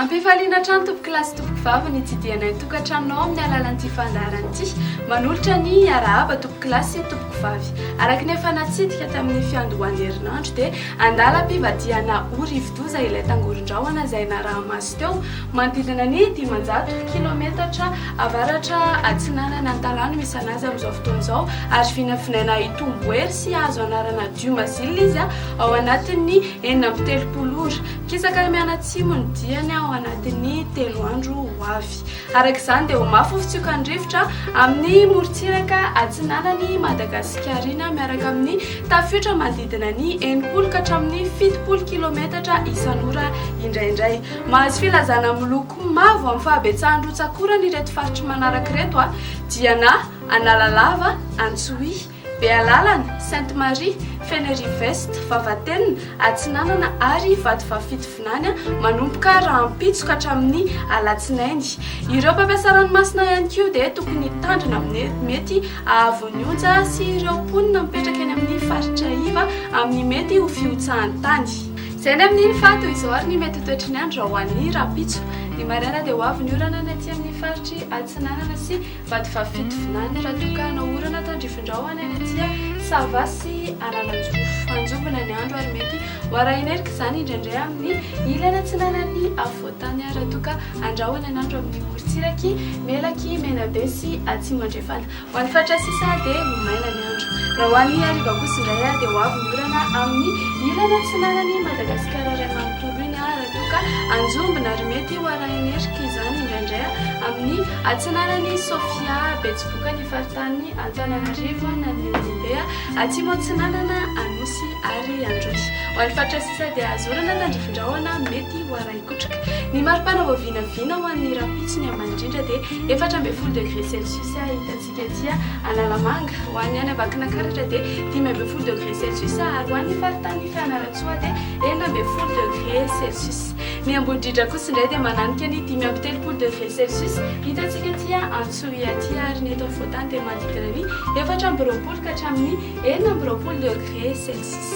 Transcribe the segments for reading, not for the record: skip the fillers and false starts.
ampifaliana trano tompoko lasy tompoko vava ny tsidianay tokantranonao amin'ny alalan'ity fandaharan'ity manolotra ny arahaba tompoko lasy tompoko vavy araka ny efa natsidika tamin'ny fiandohan'ny herinandro dia andalam-pivadiana Orividoza ilay tangoron-drahona izay narahamaso teo manodidina ny 500 kilometatra avaratra atsinanana an-talano misy anazy amin'izao fotoana izao ary vinavinaina itombohery sy azo anarana Diomazile izy ao anatin'ny 430 ora kisaka mianatsimo ny diany ao anatin'ny 3 andro ho avy araka izany dia ho mafy fitsiokan'ny rivotra amin'ny morontsiraka atsinanany Madagasikara miaraka amin'ny tafiotra manodidina ny 80 ka hatramin'ny 70 kilometatra isan'ora indraindray mahazo filazana miloko mavo amin'ny fahabetsahan-drotsakorany ireto faritra manaraka ireto Diana, Analalava, Antsohihy, Bealalana, Sainte-Marie, Fenerive-Est, Vavatenina, Atsinanana ary Vatovavafitovinany manomboka rahampitsoka hatramin'ny alatsinainy. Ireo mpampiasa ranomasina ihany koa dia tokony tandrina amin'ny mety ahavon'ny onja sy ireo mponina mipetraka eny amin'ny faritra iva amin'ny mety ho fiotsahan'ny tany. Izay ny amin'ny fato izao ary ny mety toetry ny andro ho an'ny rapitso. Ny maraina dia ho avy ny orana ny aty amin'ny faritry Atsinanana sy Vatovavafitovinany raha toka hanao orana tandrifin-drahona ny aty Sava sy Analanjofo. Anjombona ny andro ary mety ho arahinerika izany indraindray amin'ny ilana Atsinanany afovoantany raha toka andrahoana ny andro amin'ny morontsiraky Melaky, Menabe sy Atsimo-andrefana. Ho an'ny faritra sisa dia ho maina ny andro. Raha ho an'ny hariva kosa indray dia ho avy ny orana amin'ny ilana Atsinanany Madagasikara ray manontolo iny raha toka anjombona ary mety ho arahinerika izany indraindray amin'ny Atsinanany Sofia, Betsiboka ny faritany Antananarivo na ny Olombe atsimo Atsinanana Anosy ary Androhy. Ho an'ny faritra sisa dia azorana tandrifin-drahona mety ho arahikotrika. Ny maripana voavinavina ho an'ny rapitso ny ambany-indrindra dia 14 degré Celsius hitantsika aty Analamanga. Ho an'ny any Avakinankaratra dia 15 degré Celsius ary ho an'ny faritany Fianaratsoa dia 19 degré Celsius. Ny ambony-drindra kosa indray dia mananika ny 13 degré Celsius hitantsika aty Antsohihy aty ary ny eto afovoantany dia manodidina ny 420 ka hatramin'ny 420 degré Celsius.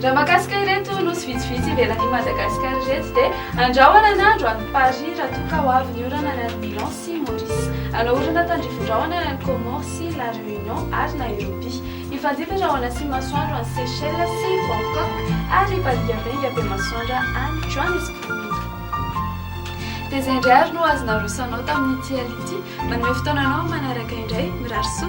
Raha mahakasika ireto nosy vitsivitsy ivelan'ny Madagasikara ireto dia andrahoana ny andro any Paris raha toka ho avy ny orana ny Milan sy Maurice. Anao orana tandrifin-drahona ny Comore sy La Réunion ary Nairobi. Ifanjifa rahoana sy masoandro any Seychelles sy Bangkok ary ivadigabenga be masoandro any Johannesburg. Dia izay indray ary no azona rosanao tamin'ity ality manome fotoananao manaraka indray mirary soa